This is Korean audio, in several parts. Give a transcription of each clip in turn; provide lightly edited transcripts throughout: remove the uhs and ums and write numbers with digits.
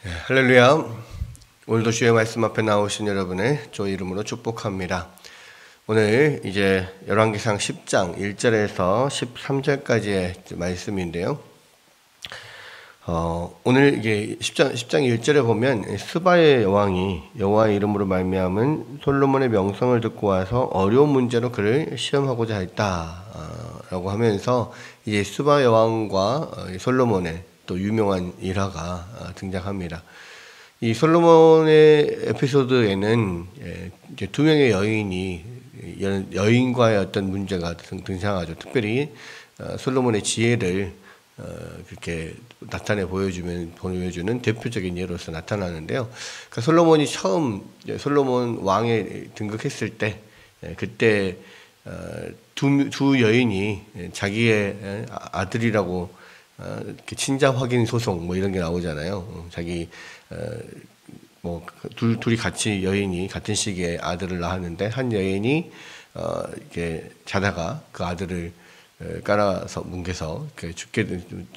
할렐루야. 오늘도 주의 말씀 앞에 나오신 여러분의 주 이름으로 축복합니다. 오늘 이제 열왕기상 10장 1절에서 13절까지의 말씀인데요. 오늘 이게 10장 1절에 보면 스바의 왕이 여호와의 이름으로 말미암은 솔로몬의 명성을 듣고 와서 어려운 문제로 그를 시험하고자 했다라고 하면서 이제 스바의 왕과 솔로몬의 또 유명한 일화가 등장합니다. 이 솔로몬의 에피소드에는 이제 두 명의 여인과의 어떤 문제가 등장하죠. 특별히 솔로몬의 지혜를 그렇게 나타내 보여주는 대표적인 예로서 나타나는데요. 그러니까 솔로몬이 처음 솔로몬 왕에 등극했을 때 그때 두 여인이 자기의 아들이라고 이렇게 친자 확인 소송 뭐 이런 게 나오잖아요. 자기 둘이 같이 여인이 같은 시기에 아들을 낳았는데 한 여인이 이렇게 자다가 그 아들을 깔아서 뭉개서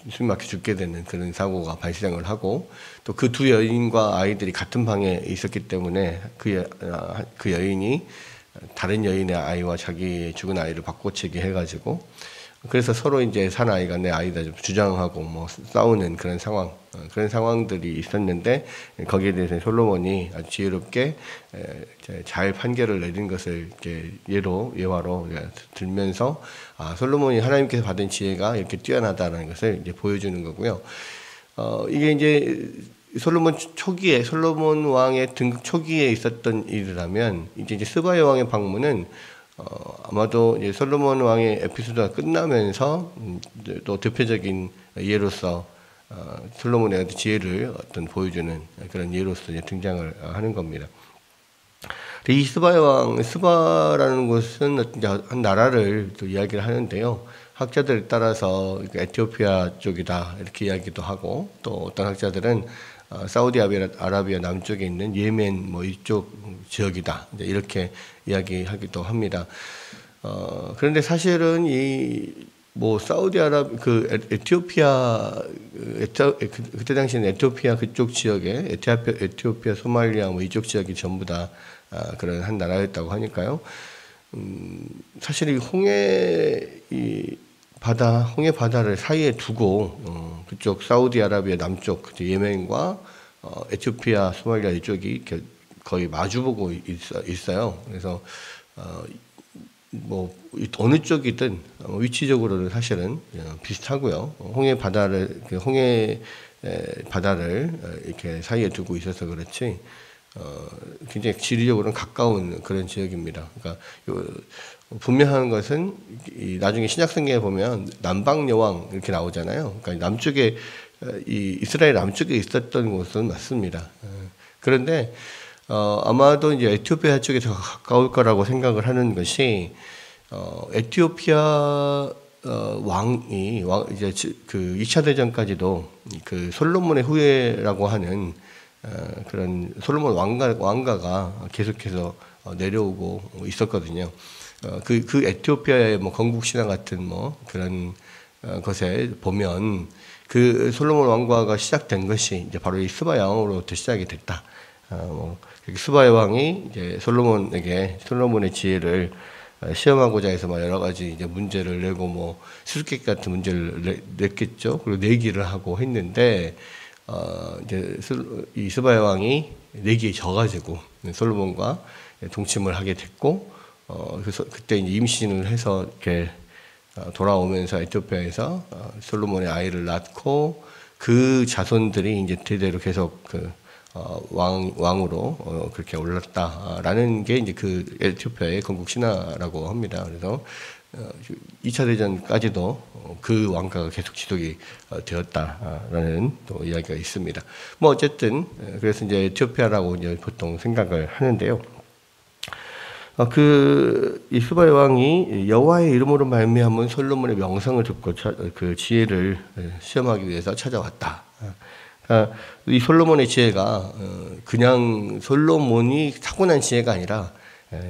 숨 막혀 죽게 되는 그런 사고가 발생을 하고, 또 그 두 여인과 아이들이 같은 방에 있었기 때문에 그 여인이 다른 여인의 아이와 자기 죽은 아이를 바꿔치기 해가지고, 그래서 서로 이제 산 아이가 내 아이다 좀 주장하고 뭐 싸우는 그런 상황들이 있었는데, 거기에 대해서 솔로몬이 아주 지혜롭게 잘 판결을 내린 것을 이렇게 예화로 들면서 솔로몬이 하나님께서 받은 지혜가 이렇게 뛰어나다는 것을 이제 보여주는 거고요. 이게 이제 솔로몬 왕의 등극 초기에 있었던 일이라면, 이제 스바의 왕의 방문은 아마도 이제 솔로몬 왕의 에피소드가 끝나면서 또 대표적인 예로서 솔로몬의 지혜를 보여주는 그런 예로서 이제 등장을 하는 겁니다. 이 스바라는 곳은 한 나라를 또 이야기를 하는데요. 학자들에 따라서 에티오피아 쪽이다 이렇게 이야기도 하고, 또 어떤 학자들은 사우디아라비아 남쪽에 있는 예멘 뭐 이쪽 지역이다 이렇게 이야기하기도 합니다. 그런데 사실은 에티오피아 그때 당시에는 에티오피아 그쪽 지역에 에티오피아, 소말리아 뭐 이쪽 지역이 전부 다 그런 한 나라였다고 하니까요. 사실 이 홍해 바다를 사이에 두고 그쪽 사우디아라비아 남쪽 예멘과 에티오피아, 소말리아 이쪽이 거의 마주보고 있어요. 그래서 뭐 어느 쪽이든 위치적으로는 사실은 비슷하고요. 홍해 바다를 이렇게 사이에 두고 있어서 그렇지 굉장히 지리적으로는 가까운 그런 지역입니다. 그러니까 분명한 것은 나중에 신약성경에 보면 남방 여왕 이렇게 나오잖아요. 그러니까 남쪽에 이스라엘 남쪽에 있었던 곳은 맞습니다. 그런데 아마도 이제 에티오피아 쪽에 더 가까울 거라고 생각을 하는 것이, 에티오피아 왕이 이제 그 2차 대전까지도 그 솔로몬의 후예라고 하는 그런 솔로몬 왕가가 계속해서 내려오고 있었거든요. 그 에티오피아의 뭐 건국 신화 같은 뭐 그런 것에 보면 그 솔로몬 왕가가 시작된 것이 이제 바로 이 스바 왕으로부터 시작이 됐다. 스바의 왕이 이제 솔로몬의 지혜를 시험하고자 해서 막 여러 가지 이제 문제를 내고 뭐 수수께끼 같은 문제를 냈겠죠. 그리고 내기를 하고 했는데, 이제 이 스바의 왕이 내기에 져가지고 솔로몬과 동침을 하게 됐고, 그래서 그때 이제 임신을 해서 이렇게 돌아오면서 에티오피아에서 솔로몬의 아이를 낳고, 그 자손들이 이제 대대로 계속 왕으로 그렇게 올랐다라는 게 이제 그 에티오피아의 건국 신화라고 합니다. 그래서 2차 대전까지도 그 왕가가 계속 지속이 되었다라는 또 이야기가 있습니다. 뭐 어쨌든 그래서 이제 에티오피아라고 이제 보통 생각을 하는데요. 이 스바의 왕이 여호와의 이름으로 말미암은 솔로몬의 명성을 듣고 그 지혜를 시험하기 위해서 찾아왔다. 이 솔로몬의 지혜가 그냥 솔로몬이 타고난 지혜가 아니라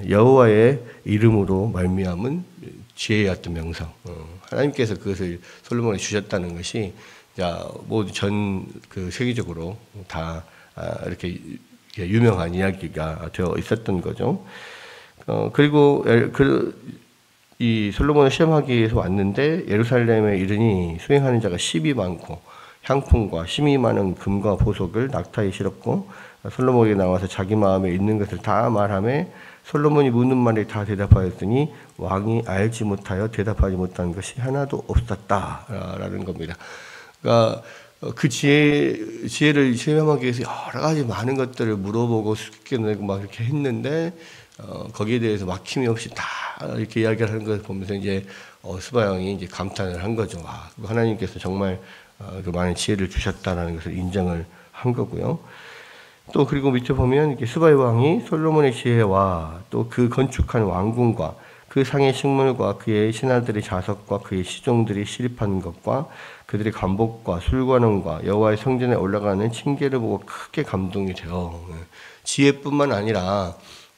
여호와의 이름으로 말미암은 지혜의 어떤 명성, 하나님께서 그것을 솔로몬에 주셨다는 것이 모두 전 그 세계적으로 다 이렇게 유명한 이야기가 되어 있었던 거죠. 그리고 이 솔로몬을 시험하기 위해서 왔는데 예루살렘에 이르니 수행하는 자가 10이 많고 향품과 10이 많은 금과 보석을 낙타에 실었고 솔로몬에게 나와서 자기 마음에 있는 것을 다 말하며 솔로몬이 묻는 말에 다 대답하였으니 왕이 알지 못하여 대답하지 못한 것이 하나도 없었다라는 겁니다. 그러니까 그 지혜를 체험하기 위해서 여러 가지 많은 것들을 물어보고 숙게 내고 막 이렇게 했는데 거기에 대해서 막힘이 없이 다 이렇게 이야기를 하는 것을 보면서 이제 스바 왕이 이제 감탄을 한 거죠. 하나님께서 정말 그 많은 지혜를 주셨다라는 것을 인정을 한 거고요. 또 그리고 밑에 보면 이렇게 스바의 왕이 솔로몬의 지혜와 또 그 건축한 왕궁과 그 상의 식물과 그의 신하들의 자석과 그의 시종들이 시립한 것과 그들의 관복과 술관원과 여호와의 성전에 올라가는 층계를 보고 크게 감동이 돼요. 지혜뿐만 아니라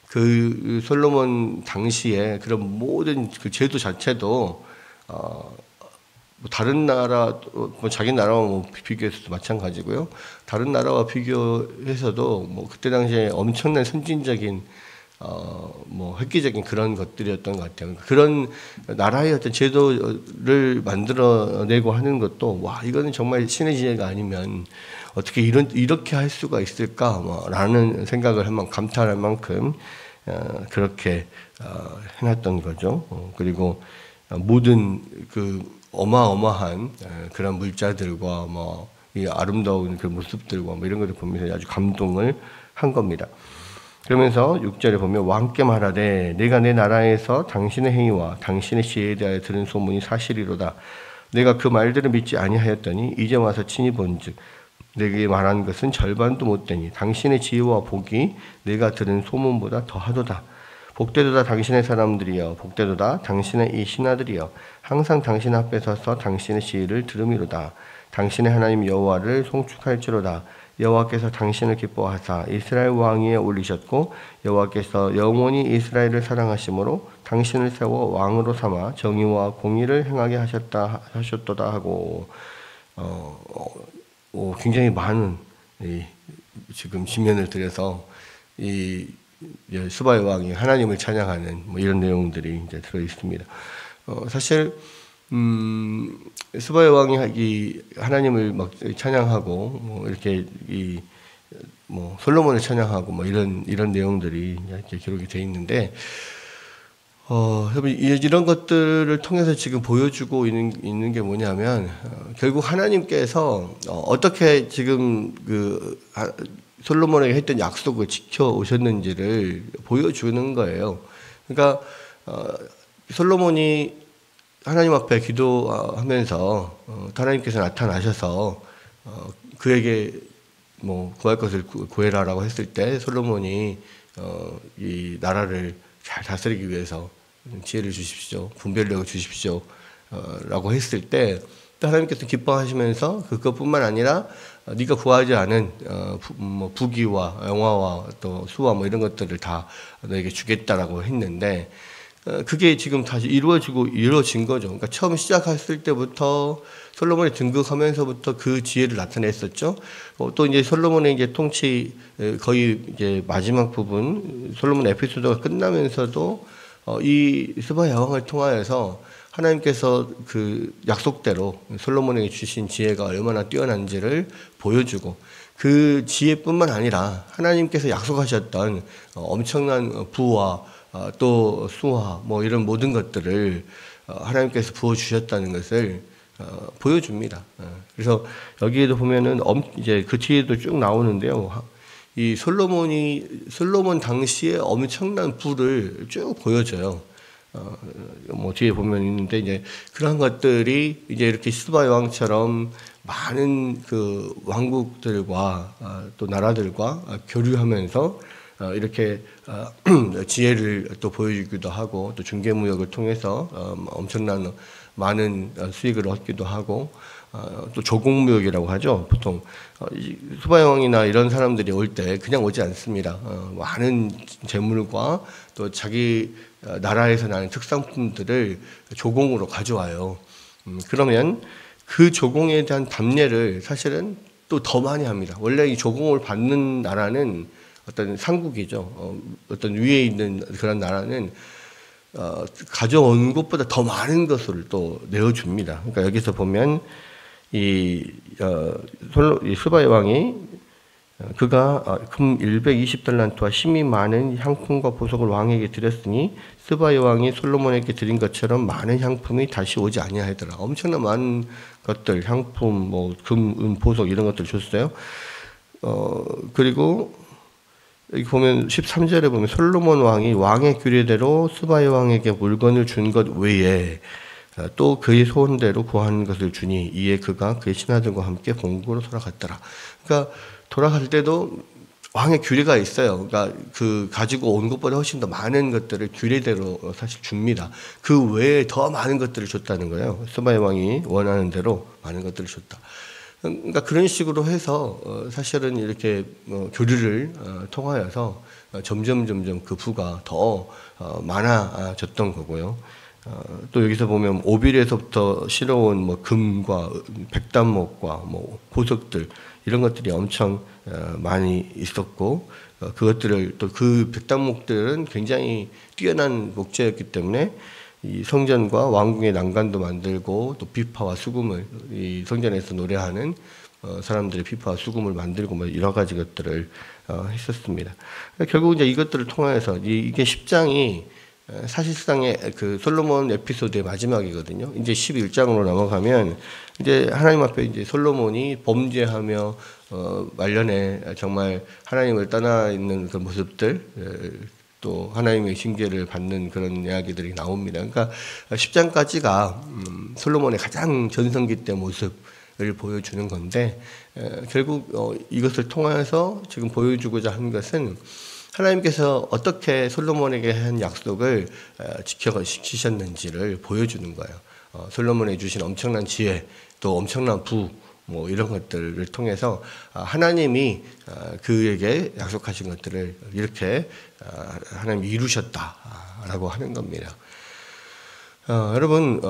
그 솔로몬 당시에 그런 모든 그 제도 자체도 다른 나라, 자기 나라와 비교해서도 마찬가지고요. 다른 나라와 비교해서도 그때 당시에 엄청난 선진적인 획기적인 그런 것들이었던 것 같아요. 그런 나라의 어떤 제도를 만들어내고 하는 것도 이거는 정말 신의 지혜가 아니면 어떻게 이렇게 할 수가 있을까라는 생각을 한번 감탄할 만큼 그렇게 해놨던 거죠. 그리고 모든 그 어마어마한 그런 물자들과 이 아름다운 그 모습들과 이런 것을 보면서 아주 감동을 한 겁니다. 그러면서 6절에 보면 왕께 말하되 내가 내 나라에서 당신의 행위와 당신의 지혜에 대하여 들은 소문이 사실이로다. 내가 그 말들을 믿지 아니하였더니 이제 와서 친히 본즉 내게 말한 것은 절반도 못되니 당신의 지혜와 복이 내가 들은 소문보다 더하도다. 복되도다 당신의 사람들이여 복되도다 당신의 이 신하들이여 항상 당신 앞에 서서 당신의 지혜를 들음이로다. 당신의 하나님 여호와를 송축할지로다. 여호와께서 당신을 기뻐하사 이스라엘 왕 위에 올리셨고 여호와께서 영원히 이스라엘을 사랑하심으로 당신을 세워 왕으로 삼아 정의와 공의를 행하게 하셨도다 하고 굉장히 많은 지금 신면을 들여서 이 스바의 왕이 하나님을 찬양하는 이런 내용들이 이제 들어 있습니다. 사실 스바의 왕이 하나님을 막 찬양하고 이렇게 솔로몬을 찬양하고 이런 내용들이 이렇게 기록이 되어 있는데 이런 것들을 통해서 지금 보여주고 있는 게 뭐냐면 결국 하나님께서 어떻게 지금 솔로몬에게 했던 약속을 지켜 오셨는지를 보여주는 거예요. 그러니까 솔로몬이 하나님 앞에 기도하면서 하나님께서 나타나셔서 그에게 구할 것을 구해라라고 했을 때 솔로몬이 이 나라를 잘 다스리기 위해서 지혜를 주십시오, 분별력을 주십시오 라고 했을 때 하나님께서 기뻐하시면서 그것뿐만 아니라 네가 구하지 않은 부귀와 영화와 또 수와 이런 것들을 다 너에게 주겠다라고 했는데 그게 지금 다시 이루어진 거죠. 그러니까 처음 시작했을 때부터 솔로몬이 등극하면서부터 그 지혜를 나타냈었죠. 또 이제 솔로몬의 이제 통치 거의 이제 마지막 부분 솔로몬 에피소드가 끝나면서도 이 스바야 왕을 통하여서 하나님께서 그 약속대로 솔로몬에게 주신 지혜가 얼마나 뛰어난지를 보여주고 그 지혜뿐만 아니라 하나님께서 약속하셨던 엄청난 부와 또 수와 이런 모든 것들을 하나님께서 부어주셨다는 것을 보여줍니다. 그래서 여기에도 보면은 이제 그 뒤에도 쭉 나오는데요. 이 솔로몬 당시에 엄청난 부를 쭉 보여줘요. 뒤에 보면 있는데 이제 그런 것들이 이제 이렇게 스바의 왕처럼 많은 그 왕국들과 또 나라들과 교류하면서 이렇게 지혜를 또 보여주기도 하고 또 중개무역을 통해서 엄청난 많은 수익을 얻기도 하고 또 조공무역이라고 하죠. 보통 스바야 왕이나 이런 사람들이 올 때 그냥 오지 않습니다. 많은 재물과 또 자기 나라에서 나는 특산품들을 조공으로 가져와요. 그러면 그 조공에 대한 답례를 사실은 또 더 많이 합니다. 원래 이 조공을 받는 나라는 어떤 상국이죠. 어떤 위에 있는 그런 나라는 가져온 것보다 더 많은 것을 또 내어줍니다. 그러니까 여기서 보면 이 스바의 왕이 그가 금 120달란트와 심히 많은 향품과 보석을 왕에게 드렸으니 스바의 왕이 솔로몬에게 드린 것처럼 많은 향품이 다시 오지 아니하더라. 엄청난 많은 것들, 향품, 뭐 금, 은, 보석 이런 것들 줬어요. 그리고 여기 보면 13절에 보면 솔로몬 왕이 왕의 규례대로 스바의 왕에게 물건을 준 것 외에 또 그의 소원대로 구하는 것을 주니 이에 그가 그의 신하들과 함께 본국으로 돌아갔더라. 그러니까 돌아갈 때도 왕의 규례가 있어요. 그러니까 그 가지고 온 것보다 훨씬 더 많은 것들을 규례대로 사실 줍니다. 그 외에 더 많은 것들을 줬다는 거예요. 스바의 왕이 원하는 대로 많은 것들을 줬다. 그러니까 그런 식으로 해서 사실은 이렇게 교류를 통하여서 점점 그 부가 더 많아졌던 거고요. 또 여기서 보면 오빌에서부터 실어온 뭐 금과 백단목과 뭐 보석들 이런 것들이 엄청 많이 있었고 그것들을 또 그 백단목들은 굉장히 뛰어난 목재였기 때문에 이 성전과 왕궁의 난간도 만들고 또 비파와 수금을 이 성전에서 노래하는 사람들의 비파와 수금을 만들고 뭐 여러 가지 것들을 했었습니다. 결국 이제 이것들을 통해서 이게 10장이 사실상의 그 솔로몬 에피소드의 마지막이거든요. 이제 11장으로 넘어가면 이제 하나님 앞에 이제 솔로몬이 범죄하며 말년에 정말 하나님을 떠나 있는 그 모습들 또 하나님의 징계를 받는 그런 이야기들이 나옵니다. 그러니까 10장까지가 솔로몬의 가장 전성기 때 모습을 보여주는 건데 결국 이것을 통해서 지금 보여주고자 하는 것은 하나님께서 어떻게 솔로몬에게 한 약속을 지키셨는지를 보여주는 거예요. 솔로몬에 주신 엄청난 지혜, 또 엄청난 부, 뭐 이런 것들을 통해서 하나님이 그에게 약속하신 것들을 이렇게 하나님이 이루셨다라고 하는 겁니다. 여러분,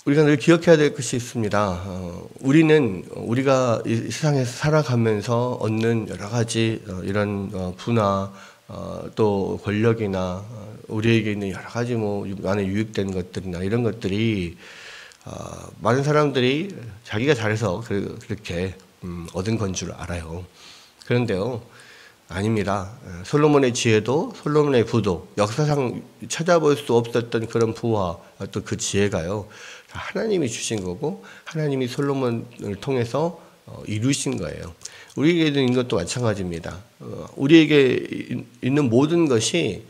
우리가 늘 기억해야 될 것이 있습니다. 우리가 이 세상에서 살아가면서 얻는 여러 가지 이런 부나 또 권력이나 우리에게 있는 여러 가지 뭐 안에 유익된 것들이나 이런 것들이 많은 사람들이 자기가 잘해서 그렇게 얻은 건 줄 알아요. 그런데요, 아닙니다. 솔로몬의 지혜도 솔로몬의 부도 역사상 찾아볼 수 없었던 그런 부와 또 그 지혜가요, 하나님이 주신 거고 하나님이 솔로몬을 통해서 이루신 거예요. 우리에게 있는 것도 마찬가지입니다. 우리에게 있는 모든 것이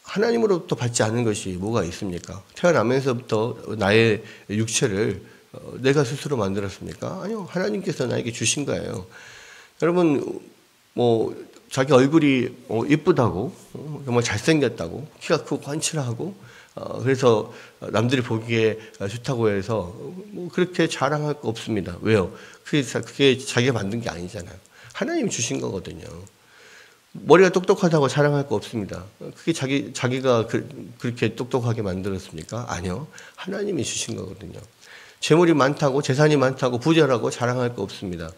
하나님으로부터 받지 않은 것이 뭐가 있습니까? 태어나면서부터 나의 육체를 내가 스스로 만들었습니까? 아니요. 하나님께서 나에게 주신 거예요. 여러분, 뭐 자기 얼굴이 이쁘다고, 정말 잘생겼다고, 키가 크고 훤칠하고, 그래서 남들이 보기에 좋다고 해서 뭐 그렇게 자랑할 거 없습니다. 왜요? 그게 자기가 만든 게 아니잖아요. 하나님이 주신 거거든요. 머리가 똑똑하다고 자랑할 거 없습니다. 그게 자기가 그렇게 똑똑하게 만들었습니까? 아니요. 하나님이 주신 거거든요. 재물이 많다고, 재산이 많다고, 부자라고 자랑할 거 없습니다.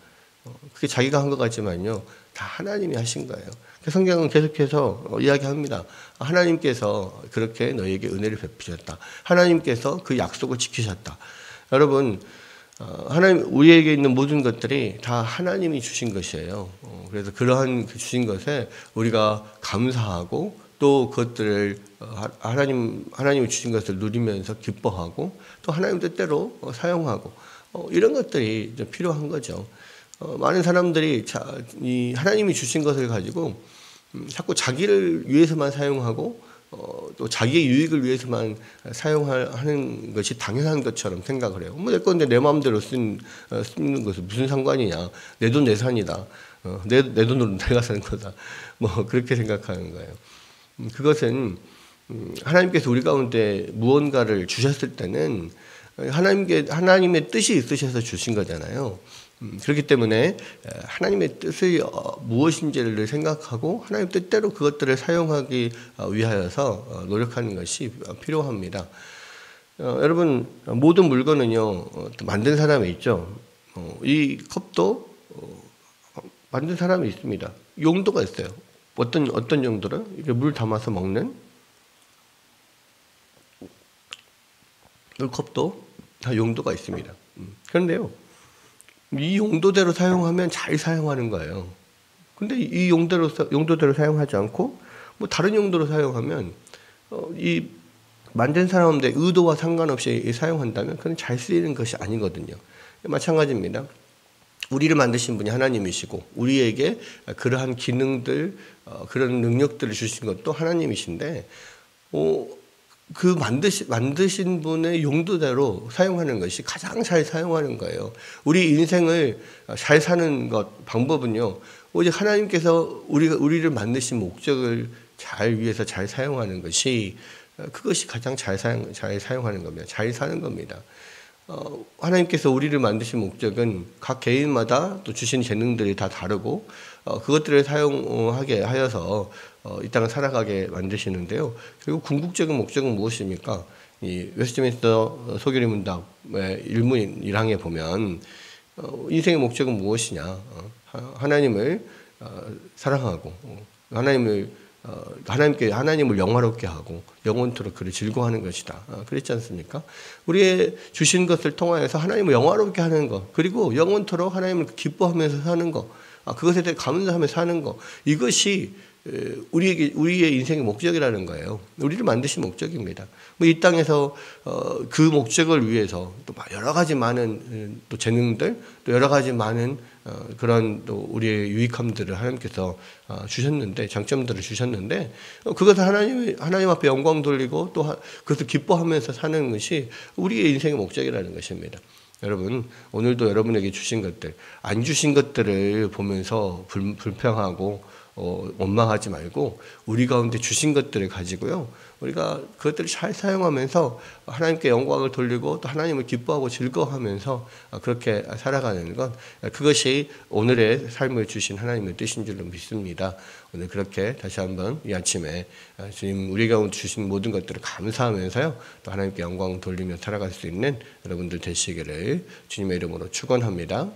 그게 자기가 한 것 같지만요, 다 하나님이 하신 거예요. 성경은 계속해서 이야기합니다. 하나님께서 그렇게 너에게 은혜를 베푸셨다. 하나님께서 그 약속을 지키셨다. 여러분, 우리에게 있는 모든 것들이 다 하나님이 주신 것이에요. 그래서 그러한 주신 것에 우리가 감사하고 또 그것들을 하나님이 주신 것을 누리면서 기뻐하고 또 하나님 뜻대로 사용하고 이런 것들이 필요한 거죠. 많은 사람들이 이 하나님이 주신 것을 가지고 자꾸 자기를 위해서만 사용하고 또 자기의 유익을 위해서만 사용하는 것이 당연한 것처럼 생각을 해요. 뭐 내 건데 내 마음대로 쓰는 것은 무슨 상관이냐. 내 돈 내 산이다. 내 돈으로 내가 사는 거다. 뭐 그렇게 생각하는 거예요. 그것은 하나님께서 우리 가운데 무언가를 주셨을 때는 하나님의 뜻이 있으셔서 주신 거잖아요. 그렇기 때문에 하나님의 뜻이 무엇인지를 생각하고 하나님 뜻대로 그것들을 사용하기 위하여서 노력하는 것이 필요합니다. 여러분 모든 물건은요 만든 사람이 있죠. 이 컵도 만든 사람이 있습니다. 용도가 있어요. 어떤 용도로? 이렇게 물 담아서 먹는 이 컵도 다 용도가 있습니다. 그런데요, 이 용도대로 사용하면 잘 사용하는 거예요. 근데 이 용도대로 사용하지 않고 뭐 다른 용도로 사용하면 이 만든 사람들의 의도와 상관없이 사용한다면 그건 잘 쓰이는 것이 아니거든요. 마찬가지입니다. 우리를 만드신 분이 하나님이시고 우리에게 그러한 기능들, 그런 능력들을 주신 것도 하나님이신데 그 만드신 분의 용도대로 사용하는 것이 가장 잘 사용하는 거예요. 우리 인생을 잘 사는 것 방법은요, 오직 하나님께서 우리를 만드신 목적을 위해서 잘 사용하는 것이 그것이 가장 잘 사용하는 겁니다. 잘 사는 겁니다. 하나님께서 우리를 만드신 목적은 각 개인마다 또 주신 재능들이 다 다르고 그것들을 사용하게 하여서 이 땅을 살아가게 만드시는데요. 그리고 궁극적인 목적은 무엇입니까? 이 웨스트민스터 소교리 문답의 1문 1항에 보면 인생의 목적은 무엇이냐? 하나님을 사랑하고 하나님을 영화롭게 하고 영원토록 그를 즐거워하는 것이다. 그랬지 않습니까? 우리의 주신 것을 통하여서 하나님을 영화롭게 하는 것, 그리고 영원토록 하나님을 기뻐하면서 사는 것, 그것에 대해 감사하면서 사는 것, 이것이 우리의 인생의 목적이라는 거예요. 우리를 만드신 목적입니다. 이 땅에서 그 목적을 위해서 또 여러 가지 많은 또 재능들, 또 여러 가지 많은 그런 또 우리의 유익함들을 하나님께서 주셨는데, 장점들을 주셨는데, 그것을 하나님 앞에 영광 돌리고 또 그것을 기뻐하면서 사는 것이 우리의 인생의 목적이라는 것입니다. 여러분, 오늘도 여러분에게 주신 것들, 안 주신 것들을 보면서 불평하고 원망하지 말고 우리 가운데 주신 것들을 가지고요, 우리가 그것들을 잘 사용하면서 하나님께 영광을 돌리고 또 하나님을 기뻐하고 즐거워하면서 그렇게 살아가는 것, 그것이 오늘의 삶을 주신 하나님의 뜻인 줄로 믿습니다. 오늘 그렇게 다시 한번 이 아침에 주님 우리 가운데 주신 모든 것들을 감사하면서요, 또 하나님께 영광을 돌리며 살아갈 수 있는 여러분들 되시기를 주님의 이름으로 축원합니다.